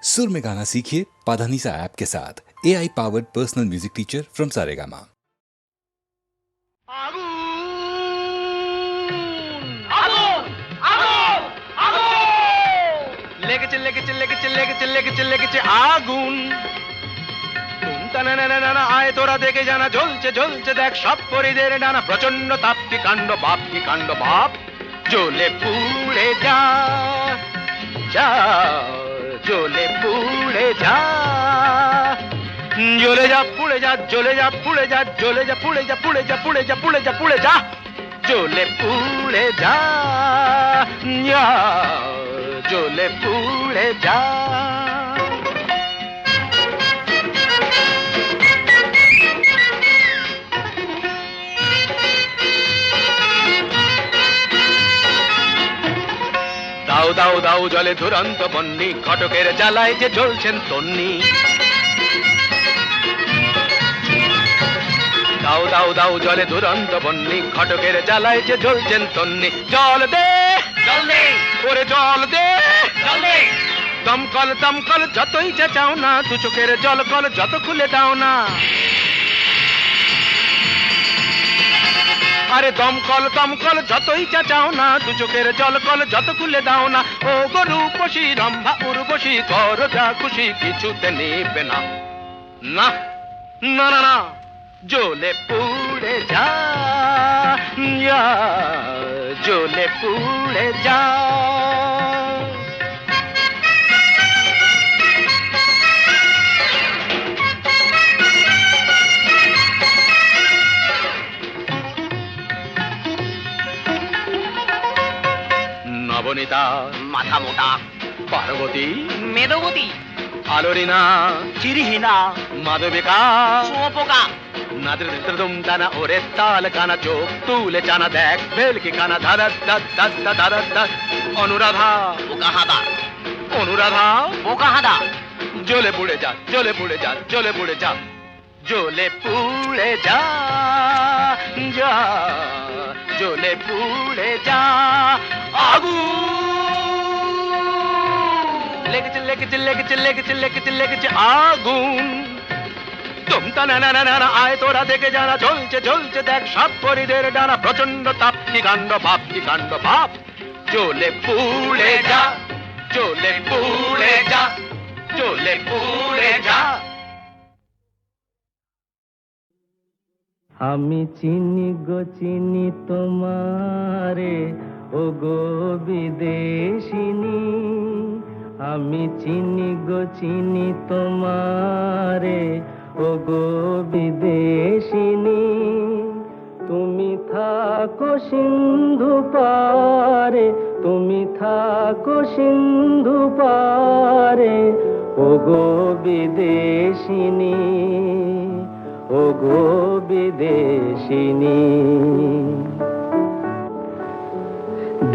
सुर में गाना सीखिए पाधानीसा ऐप के साथ। AI powered personal music teacher from Saregama. আগুন আয় তোরা দেখে জানা জ্বলছে জ্বলছে দেখ সব পরিদের ডানা প্রচন্ড তাপ কি কাণ্ড বাপ কি কাণ্ড বাপ জ্বলে পুড়ে যা যা জ্বলে পুড়ে যা জ্বলে যা পুড়ে যা জ্বলে যা পুড়ে যা জ্বলে যা পুড়ে যা পুড়ে যা পুড়ে যা পুড়ে যা পুড়ে যা জ্বলে পুড়ে যা জ্বলে পুড়ে যা দাও দাও দাও জলে দুরন্ত বন্যি ঘটকের জ্বালায় যে জ্বলছেন তন্নি দাও দাও দাও জলে দুরন্ত বন্যি ঘটকের জ্বালায় যে জ্বলছেন তন্নি জল দে জল দে ওরে জল দে জল দে দমকল দমকল যতই চাও না দু চোখের জল কল যত খুলে দাও না আরে দমকল দমকল যতই চাও না দু চোখের জল কল যত খুলে দাও না ও গরু পশি রম্ভা উর্বশী কর যা খুশি কিছুতে নেবে না না না না না জ্বলে পুড়ে যা জ্বলে পুড়ে যা নবনীতা মাথা মোটা পার্বতী মেদবতী আলোরিনা চিরহীনা মাধবিকা শুঁয়োপোকা নাদৃতম দানা ওরে তাল কানা চোখ তুলে জানা দেখ ভেলকি কানা ধারা দাদা ধারা অনুরাধা বোকাহাদা অনুরাধা বোকাহাদা জ্বলে পুড়ে যা জ্বলে পুড়ে যা জ্বলে পুড়ে যা জ্বলে পুড়ে যা যা জ্বলে পুড়ে যা আগুন লেগেছে লেগেছে লেগেছে লেগেছে লেগেছে লেগেছে আগুন তুমতা না না না আয় তোরা দেখে জানা জ্বলছে জ্বলছে দেখ সব পরিদের ডানা প্রচন্ড তাপ কি কাণ্ড বাপ কি কাণ্ড বাপ জ্বলে পুড়ে যা জ্বলে পুড়ে যা জ্বলে পুড়ে যা আমি চিনি গো চিনি তোমারে ও গো বিদেশিনী আমি চিনি গো চিনি তোমারে ও গো বিদেশিনী তুমি থাকো সিন্ধু পারে তুমি থাকো সিন্ধু পারে ও গো বিদেশিনী ও গো বিদেশিনী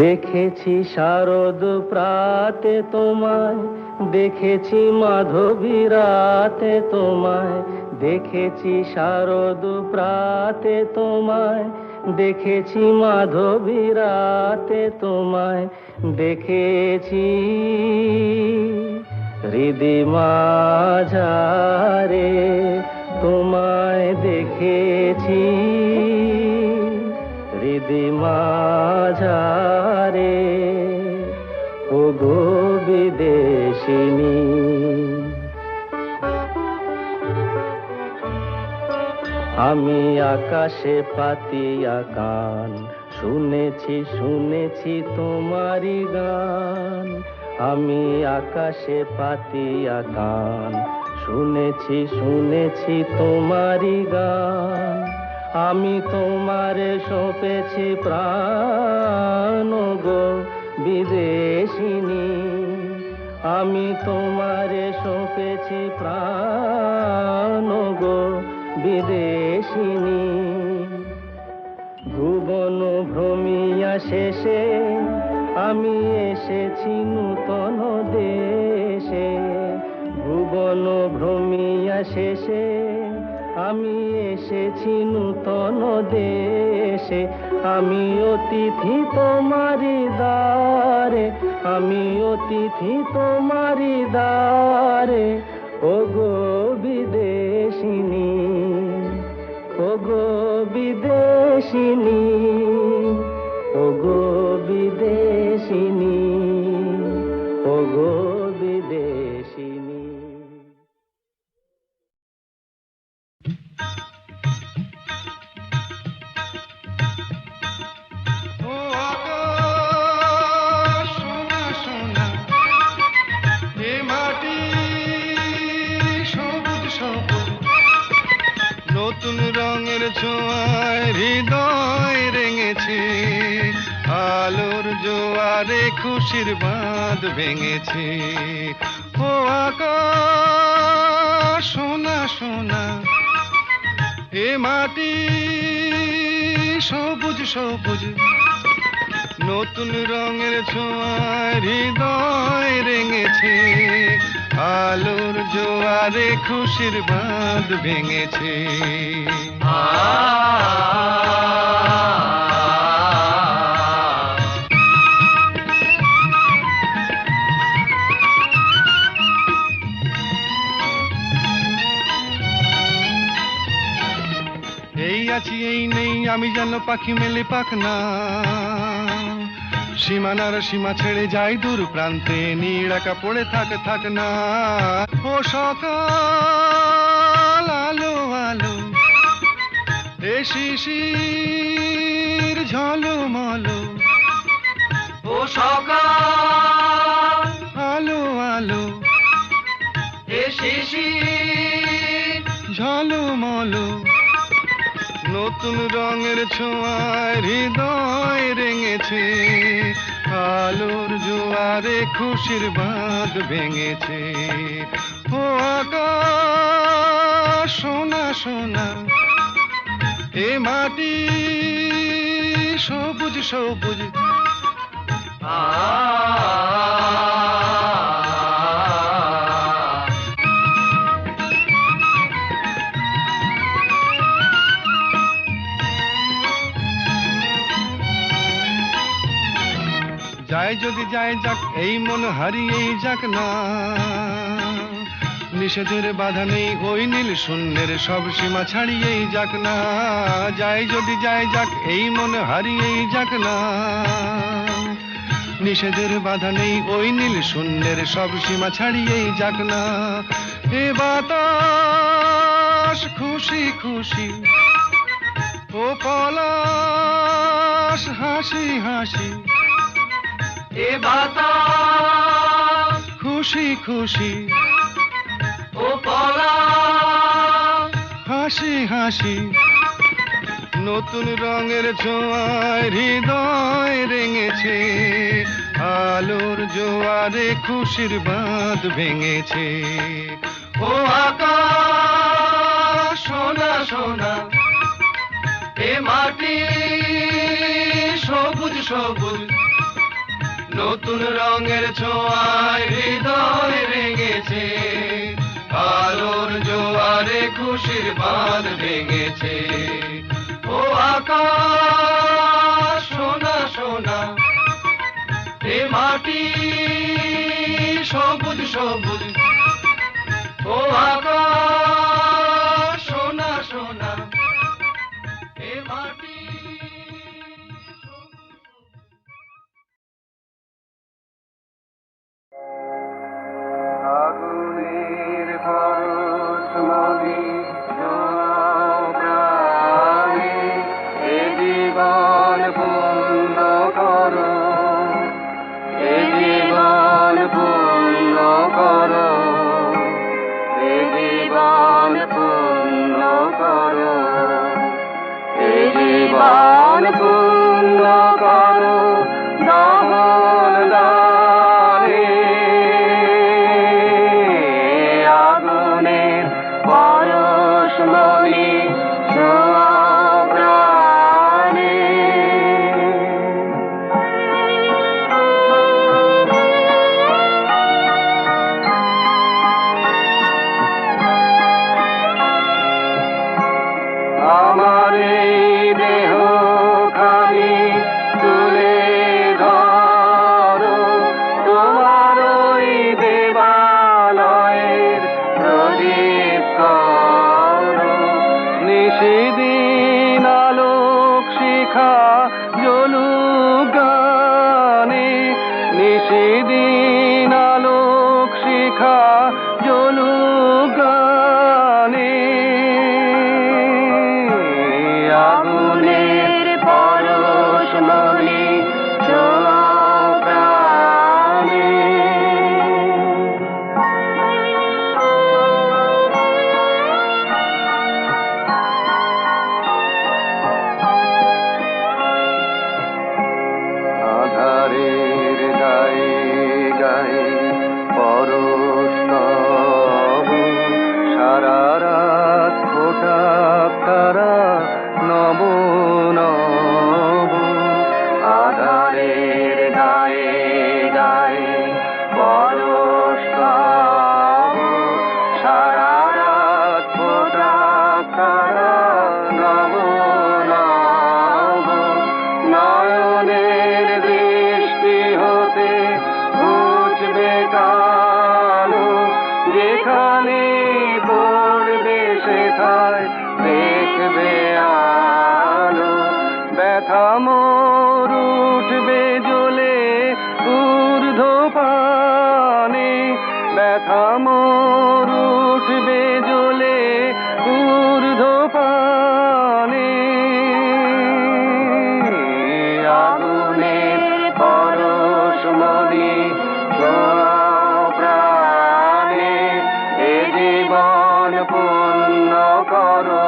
দেখেছি শারদ প্রাতে তোমায় দেখেছি মাধবী রাতে তোমায় দেখেছি শারদ প্রাতে তোমায় দেখেছি মাধবী রাতে তোমায় দেখেছি হৃদি মাঝারে তোমায় দেখেছি হৃদি মাঝারে ও গো বিদেশিনী আমি আকাশে পাতিয়া গান শুনেছি শুনেছি তোমারি গান আমি আকাশে পাতিয়া গান শুনেছি শুনেছি তোমারি গান আমি তোমারে সঁপেছি প্রাণ গো বিদেশিনী আমি তোমারে সঁপেছি প্রাণ গো বিদেশিনী ভুবন ভ্রমিয়া শেষে আমি এসেছি নূতন দেশে ভুবন ভ্রমিয়া শেষে আমি এসেছি নূতন দেশে আমি অতিথি তোমারি দ্বারে আমি অতিথি তোমারি দ্বারে দুয়ারে ওগো বিদেশিনী, ওগো বিদেশিনী, ওগো বিদেশিনী, ওগো বিদেশিনী। ও আকাশ সোনা সোনা, এ মাটি সবুজ সবুজ, নতুন রঙের ছোঁয়ায় হৃদয় রেঙেছে, আলোর জোয়ারে খুশির বাঁধ ভেঙেছে। ও আকাশ সোনা সোনা, এ মাটি সবুজ সবুজ, নতুন রঙের ছোঁয়ায় হৃদয় রেঙেছে, আলোর জোয়ারে খুশির বাঁধ ভেঙেছে। এই আছি এই নেই আমি যেন পাখি মেলে পাখনা, সীমানার সীমা ছেড়ে যাই দূর প্রান্তে, নীড়াকা পড়ে থাক না। ও সকাল আলো আলো, এ শিশির ঝলমলো, ও সকাল আলো আলো, এ শিশির ঝলমলো, নতুন রঙের ছোঁয়ায় হৃদয় রেঙেছে, আলোর জোয়ারে খুশির বাঁধ ভেঙেছে। ও আকাশ সোনা সোনা, এ মাটি সবুজ সবুজ, যায় যদি যায় যাক এই মন হারিয়েই যাক না, নিষেধের বাধা নেই ওই নীল শূন্যের সব সীমা ছাড়িয়েই যাক না, যায় যদি যায় যাক এই মন হারিয়েই যাক না, নিষেধের বাধা নেই ওই নীল শূন্যের সব সীমা ছাড়িয়েই যাক না। এ বাতাস খুশি খুশি, ও পলাশ হাসি হাসি, এ বাতাস খুশি খুশি, ও পলাশ হাসি হাসি, নতুন রঙের ছোঁয়ায় হৃদয় রেঙেছে, আলোর জোয়ারে খুশির বাঁধ ভেঙেছে। ও আকাশ সোনা সোনা, এ মাটি সবুজ সবুজ, নতুন রঙের ছোঁয়ায় হৃদয় রেঙেছে, আলোর জোয়ারে খুশির বাঁধ ভেঙেছে। ও আকাশ সোনা সোনা, এ মাটি সবুজ সবুজ, ও আকাশ সোনা সোনা, এ মাটি আগুনের পরশ মলি জোয়ার শিখা জ্বলুক গানে আগুনের পরশ মনে ছোঁয়াও প্রাণে আধারের গায়ে গায়ে পরশ তব সারা রাত ফোটা তারা নব নব আধারের গায়ে গায়ে পরশ তব সারা রাত ফোটা তারা নব নব নয়নের দৃষ্টি হতে ঘুচবে কালো যেখানে পড়বে সেথায় দেখবে আলো ব্যথা মোর উঠবে জ্বলে ঊর্ধ্ব পানে ব্যথা মোর উঠবে জ্বলে ঊর্ধ্ব পানে আগুনের পরশ মনে ছোঁয়াও প্রাণে এ জীবন পূর্ণ করো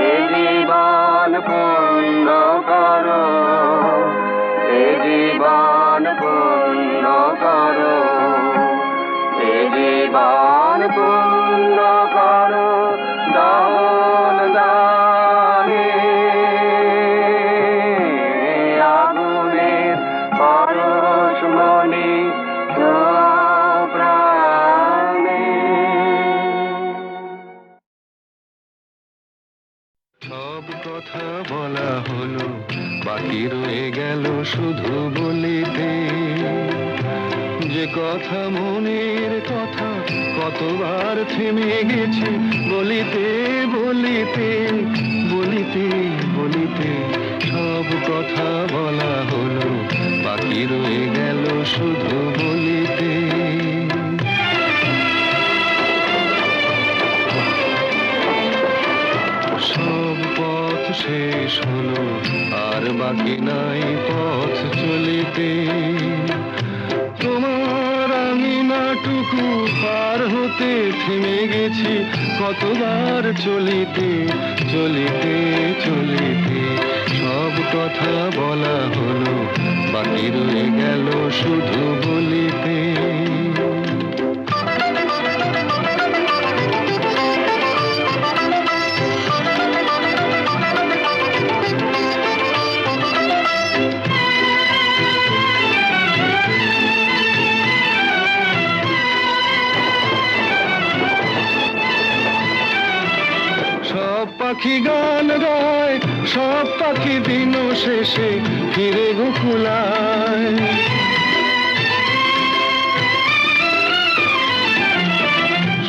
এ জীবন পূর্ণ করো এ জীবন পূর্ণ করো এ জীবন পূর্ণ করো দান দানে আগুনের পরশ মনে ছোঁয়াও প্রাণে সব কথা বলা হলো বাকি রয়ে গেল শুধু বলিতে যে কথা মনের কথা কতবার থেমে গেছে বলিতে বলিতে বলিতে বলিতে সব কথা বলা হলো বাকি রয়ে গেল শুধু বলিতে সব পথ শেষ হলো আর বাকি নাই পথ চলিতে তোমার আঙিনাটুকু পার হতে থেমে গেছি কতবার চলিতে চলিতে চলিতে সব কথা বলা হলো বাকি রয়ে গেল শুধু বলিতে পাখি গান গায় সব পাখি দিন শেষে ফিরে গোকুলায়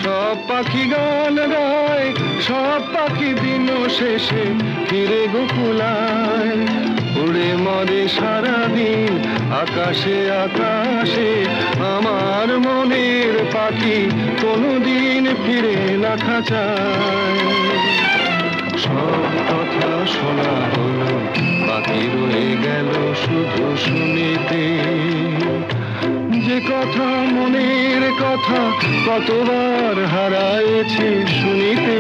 সব পাখি গান গায় সব পাখি দিন শেষে ফিরে গোকুলায় উড়ে মরে সারাদিন আকাশে আকাশে আমার মনের পাখি কোনোদিন ফিরে না খাঁচায় সব কথা শোনা হলো বাকি রয়ে গেল শুধু শুনিতে যে কথা মনের কথা কতবার হারায়েছি শুনিতে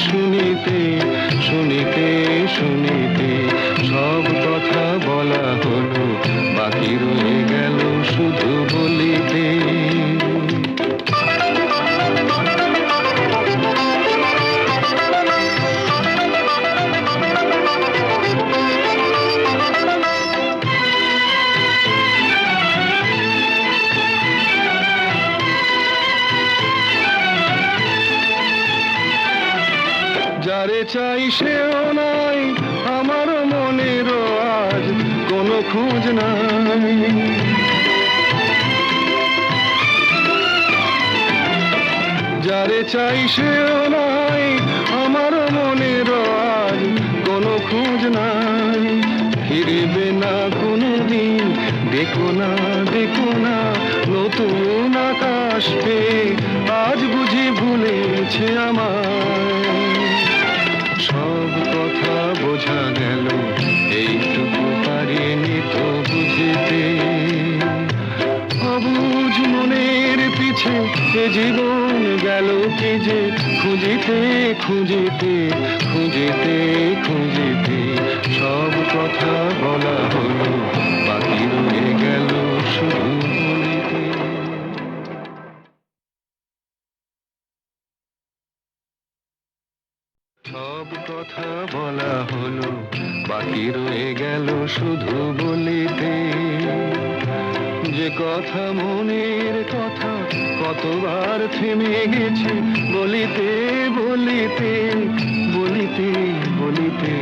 শুনিতে শুনিতে শুনিতে সব কথা বলা হলো বাকি রয়ে গেল শুধু বলিতে যারে চাই সেও নাই আমার মনেরও আজ কোনো খোঁজ নাই যারে চাই সেও নাই আমার মনেরও আজ কোনো খোঁজ নাই ফিরবে না কোনো দিন দেখো না নতুন আকাশ পেয়ে আজ বুঝি ভুলেছে আমায়। সব কথা বোঝা গেল এইটুকু পারিনি তো বুঝিতে। অবুঝ মনের পিছে এ জীবন গেল কি যে খুঁজিতে খুঁজিতে খুঁজিতে খুঁজিতে। সব কথা বলা হলো বাকি রয়ে গেল শুধু বলিতে। সব কথা বলা হলো বাকি রয়ে গেল শুধু বলিতে। যে কথা মনের কথা কতবার থেমে গেছে বলিতে বলিতে বলিতে বলিতে।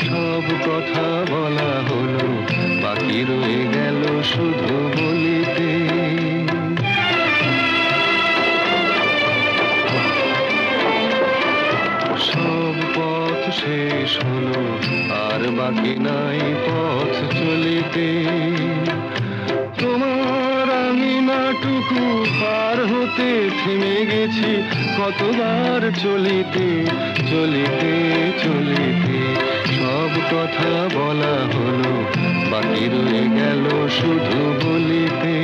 সব কথা বলা হলো বাকি রয়ে গেল শুধু বলিতে। সব পথ শেষ হলো আর বাকি নাই পথ চলিতে। তোমার আঙিনাটুকু পার হতে থেমে গেছি কতবার চলিতে চলিতে চলিতে। সব কথা বলা হলো বাকি রয়ে গেল শুধু বলিতে।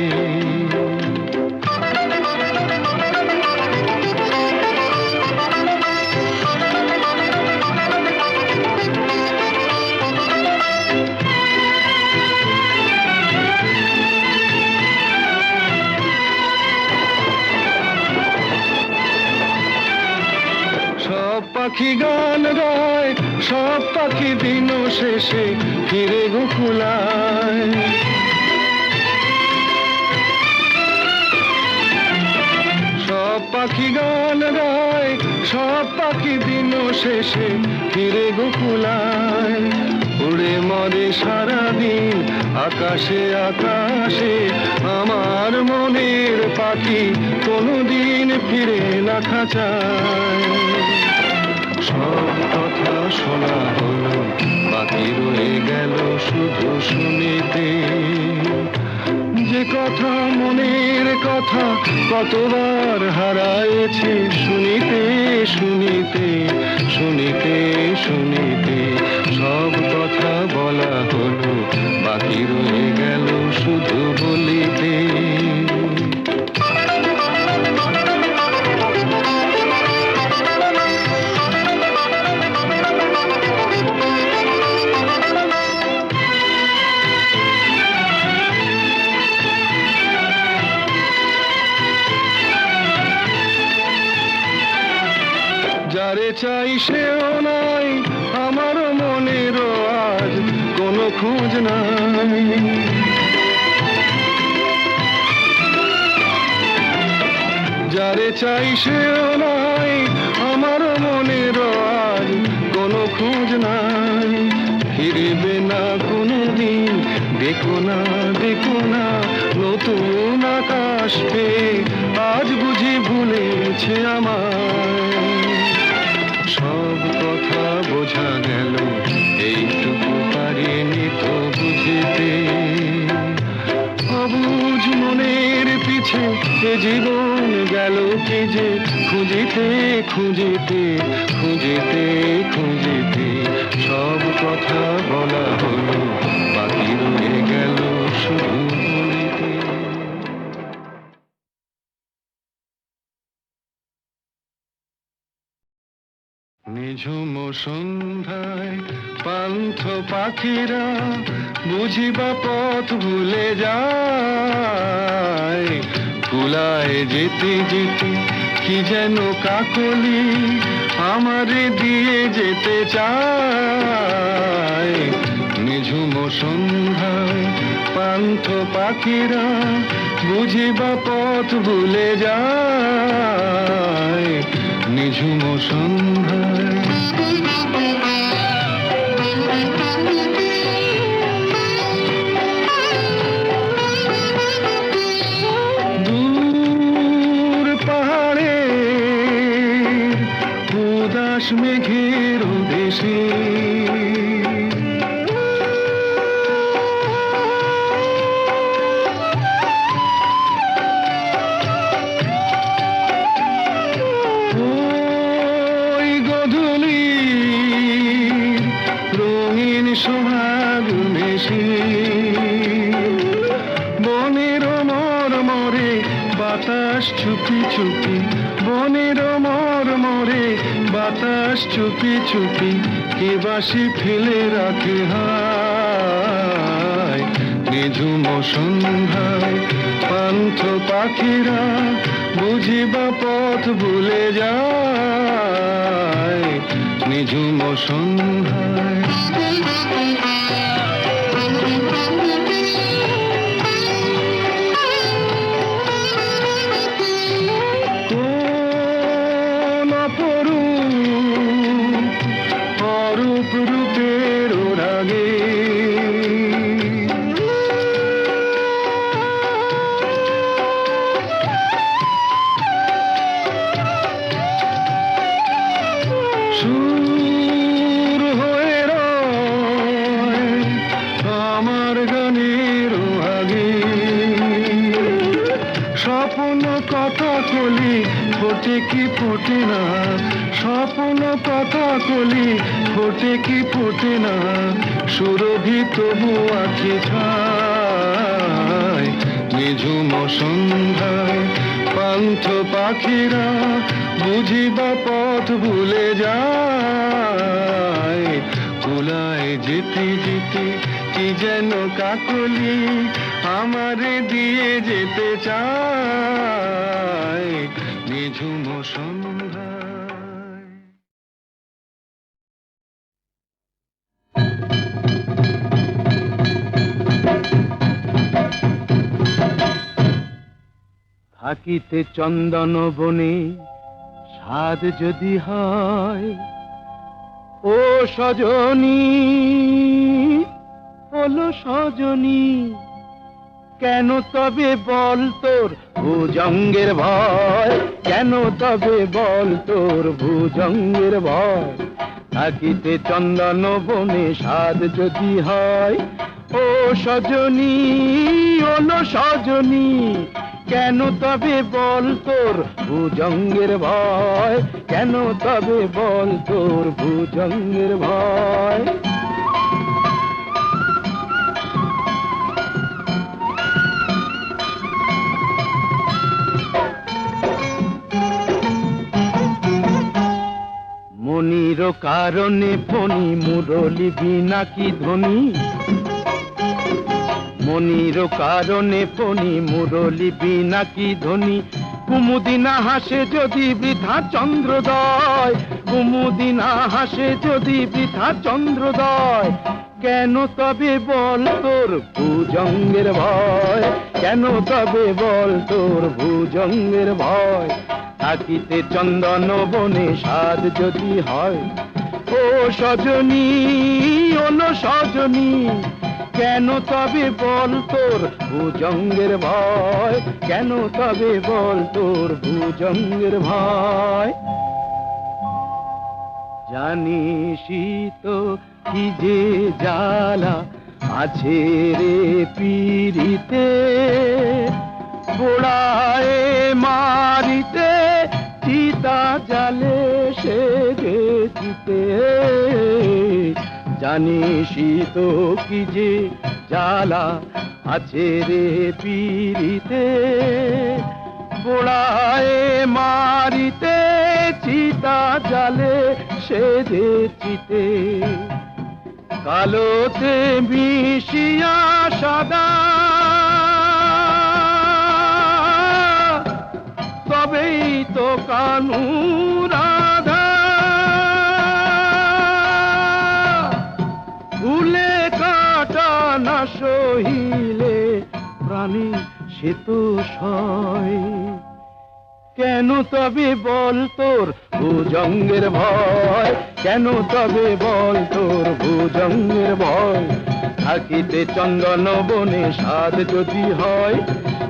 পাখি গান গায় সব পাখি দিন শেষে ফিরে গোকুলায়। সব পাখি গান গায় সব পাখি দিন শেষে ফিরে গোকুলায়। উড়ে মরে সারাদিন আকাশে আকাশে আমার মনের পাখি কোনোদিন ফিরে না খাঁচায়। সব কথা শোনা হলো বাকি রয়ে গেল শুধু শুনিতে। যে কথা মনের কথা কতবার হারায়েছি শুনিতে শুনিতে শুনিতে শুনিতে। সব কথা বলা হলো বাকি রয়ে গেল শুধু বলিতে। যারে চাই সেও নাই আমার মনেরও আজ কোনো খোঁজ নাই। যারে চাই সেও নাই আমার মনেরও আজ কোনো খোঁজ নাই। ফিরবে না কোনো দিন দেখো না নতুন আকাশ পেয়ে আজ বুঝি ভুলেছে আমায়। সব কথা বোঝা গেল এইটুকু পারিনি তো বুঝিতে। অবুঝ মনের পিছে এ জীবন গেল কি যে খুঁজিতে খুঁজিতে খুঁজিতে খুঁজিতে। সব কথা বলা হলো বাকি রয়ে গেল শুধু বলিতে। নিঝুম সন্ধ্যায় পান্থ পাখিরা বুঝিবা পথ ভুলে যায়। কুলায় যেতে যেতে কি যেন কাকলি আমারে দিয়ে যেতে চায়। নিঝুম সন্ধ্যায় পান্থ পাখিরা বুঝিবা পথ ভুলে যায়। নিঝুম সন্ধ্যায় দূর পাহাড়ে উদাস মেঘের দেশে চুপি বনের মরমরে বাতাস চুপি চুপি কে বাসি ফেলে রাখে হায় নিঝুম সন্ধ্যায় পান্থ পাখিরা বুঝিবা পথ ভুলে যায় নিঝুম সন্ধ্যায় কোন অরূপ রূপের রাগে সুর হয়ে রয় আমার গানের আগে স্বপ্ন কথা কলি ফোটে কি ফোটে না স্বপ্ন কথা কলি ফোটে কি ফোটে না সুরভি তবু আখি ঠায় নিঝুম সন্ধ্যায় পান্থ পাখিরা বুঝিবা পথ ভুলে যায় কুলায় যেতে যেতে কি যেন কাকলি আমারে দিয়ে যেতে চায় নিঝুম সন্ধ্যায় থাকিতে চন্দন বনে স্বাদ যদি হয় ও সজনী হলো সজনী কেন তবে বল তোর ভুজঙ্গের ভয় কেন তবে বল তোর ভুজঙ্গের ভয় থাকিতে চন্দন বনে স্বাদ যদি হয় ও সজনী হলো সজনী কেন তবে বল তোর ভুজঙ্গের ভয় কেন তবে বল তোর ভুজঙ্গের ভয় মনির কারণে ফণি মুরলি বিনা কি ধ্বনি মনির কারণে ফণি মুরলি বিনা কি ধ্বনি কুমুদিনা হাসে যদি বৃথা চন্দ্রোদয় কুমুদিনা হাসে যদি বৃথা চন্দ্রোদয় কেন তবে বল তোর ভুজঙ্গের ভয় কেন তবে বল তোর ভুজঙ্গের ভয় থাকিতে চন্দন বনে স্বাদ যদি হয় ও সজনী ওলো সজনী কেন তবে বল তোর ভুজঙ্গের ভয় কেন তবে বল তোর ভুজঙ্গের ভয় জানিসই তো কি যে জ্বালা আছে রে পীড়িতে পোড়ায় মারিতে চিতা জালে সে গেছিতে জানিসই তো কি যে জ্বালা আছে রে পীড়িতে পোড়ায় মারিতে চিতা জালে সে চিতে কালোতে মিশিয়া সাদা তবেই তো কানু রাধা ভুলে কাটা না সহিলে প্রাণী সে তো সয় কেন তবে বল তোর ভুজঙ্গের ভয় কেন তবে বল তোর ভুজঙ্গের ভয় থাকিতে চন্দন বনে স্বাদ যদি হয়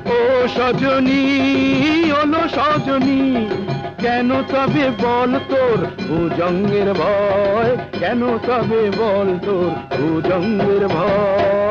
ও সজনী ওলো সজনী কেন তবে বল তোর ভুজঙ্গের ভয় কেন তবে বল তোর ভুজঙ্গের ভয়